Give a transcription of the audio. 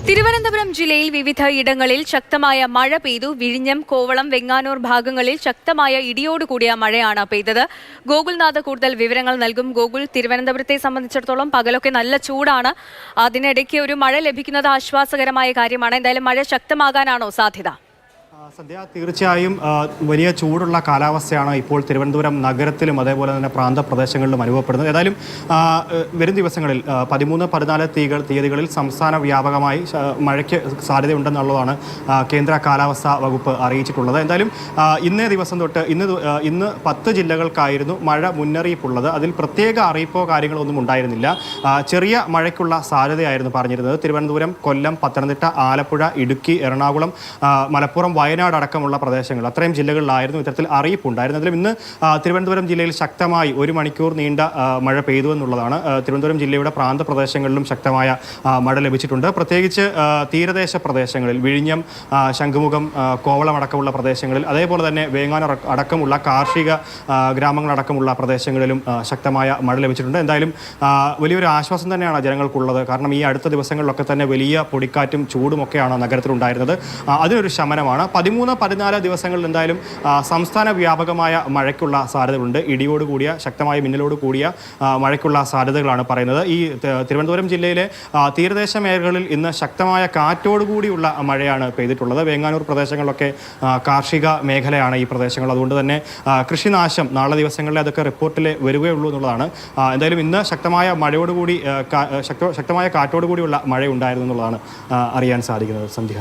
തിരുവനന്തപുരം ജില്ലയിൽ വിവിധ ഇടങ്ങളിൽ ശക്തമായ മഴ പെയ്തു. വിഴിഞ്ഞം, കോവളം, വെങ്ങാനൂർ ഭാഗങ്ങളിൽ ശക്തമായ ഇടിയോടുകൂടിയ മഴയാണ് പെയ്തത്. ഗോകുൽനാഥ് കൂടുതൽ വിവരങ്ങൾ നൽകും. ഗോകുൽ, തിരുവനന്തപുരത്തെ സംബന്ധിച്ചിടത്തോളം പകലൊക്കെ നല്ല ചൂടാണ്. അതിനിടയ്ക്ക് ഒരു മഴ ലഭിക്കുന്നത് ആശ്വാസകരമായ കാര്യമാണ്. എന്തായാലും മഴ ശക്തമാകാനാണോ സാധ്യത? സദ്യ, തീർച്ചയായും വലിയ ചൂടുള്ള കാലാവസ്ഥയാണ് ഇപ്പോൾ തിരുവനന്തപുരം നഗരത്തിലും അതേപോലെ തന്നെ പ്രാന്തപ്രദേശങ്ങളിലും അനുഭവപ്പെടുന്നത്. ഏതായാലും വരും ദിവസങ്ങളിൽ 13-14 തീയതികളിൽ സംസ്ഥാന വ്യാപകമായി മഴയ്ക്ക് സാധ്യതയുണ്ടെന്നുള്ളതാണ് കേന്ദ്ര കാലാവസ്ഥാ വകുപ്പ് അറിയിച്ചിട്ടുള്ളത്. എന്തായാലും ഇന്നേ ദിവസം തൊട്ട് ഇന്ന് 10 ജില്ലകൾക്കായിരുന്നു മഴ മുന്നറിയിപ്പുള്ളത്. അതിൽ പ്രത്യേക അറിയിപ്പോ കാര്യങ്ങളോ ഒന്നും ഉണ്ടായിരുന്നില്ല. ചെറിയ മഴയ്ക്കുള്ള സാധ്യതയായിരുന്നു പറഞ്ഞിരുന്നത്. തിരുവനന്തപുരം, കൊല്ലം, പത്തനംതിട്ട, ആലപ്പുഴ, ഇടുക്കി, എറണാകുളം, മലപ്പുറം, വയനാട് അടക്കമുള്ള പ്രദേശങ്ങൾ, അത്രയും ജില്ലകളിലായിരുന്നു ഇത്തരത്തിൽ അറിയിപ്പുണ്ടായിരുന്നതിലും ഇന്ന് തിരുവനന്തപുരം ജില്ലയിൽ ശക്തമായി 1 മണിക്കൂർ നീണ്ട മഴ പെയ്തു എന്നുള്ളതാണ്. തിരുവനന്തപുരം ജില്ലയുടെ പ്രാന്തപ്രദേശങ്ങളിലും ശക്തമായ മഴ ലഭിച്ചിട്ടുണ്ട്. പ്രത്യേകിച്ച് തീരദേശ പ്രദേശങ്ങളിൽ വിഴിഞ്ഞം, ശംഖുമുഖം, കോവളം അടക്കമുള്ള പ്രദേശങ്ങളിൽ, അതേപോലെ തന്നെ വേങ്ങാനൂർ അടക്കമുള്ള കാർഷിക ഗ്രാമങ്ങളടക്കമുള്ള പ്രദേശങ്ങളിലും ശക്തമായ മഴ ലഭിച്ചിട്ടുണ്ട്. എന്തായാലും വലിയൊരു ആശ്വാസം തന്നെയാണ് ജനങ്ങൾക്കുള്ളത്. കാരണം ഈ അടുത്ത ദിവസങ്ങളിലൊക്കെ തന്നെ വലിയ പൊടിക്കാറ്റും ചൂടുമൊക്കെയാണ് നഗരത്തിലുണ്ടായിരുന്നത്. അതിനൊരു ശമനമാണ്. 13-14 ദിവസങ്ങളിൽ എന്തായാലും സംസ്ഥാന വ്യാപകമായ മഴയ്ക്കുള്ള സാധ്യതകളുണ്ട്. ഇടിയോട് കൂടിയ ശക്തമായ മിന്നലോട് കൂടിയ മഴയ്ക്കുള്ള സാധ്യതകളാണ് പറയുന്നത്. ഈ തിരുവനന്തപുരം ജില്ലയിലെ തീരദേശ മേഖലകളിൽ ഇന്ന് ശക്തമായ കാറ്റോടുകൂടിയുള്ള മഴയാണ് പെയ്തിട്ടുള്ളത്. വേങ്ങാനൂർ പ്രദേശങ്ങളിലൊക്കെ കാർഷിക മേഖലയാണ് ഈ പ്രദേശങ്ങൾ. അതുകൊണ്ട് തന്നെ കൃഷിനാശം നാളെ ദിവസങ്ങളിൽ അതൊക്കെ റിപ്പോർട്ടിൽ വരികയുള്ളൂ എന്നുള്ളതാണ്. എന്തായാലും ഇന്ന് ശക്തമായ മഴയോടുകൂടി ശക്തമായ കാറ്റോടുകൂടിയുള്ള മഴ ഉണ്ടായിരുന്നു എന്നുള്ളതാണ് അറിയാൻ സാധിക്കുന്നത്. സന്ധ്യ.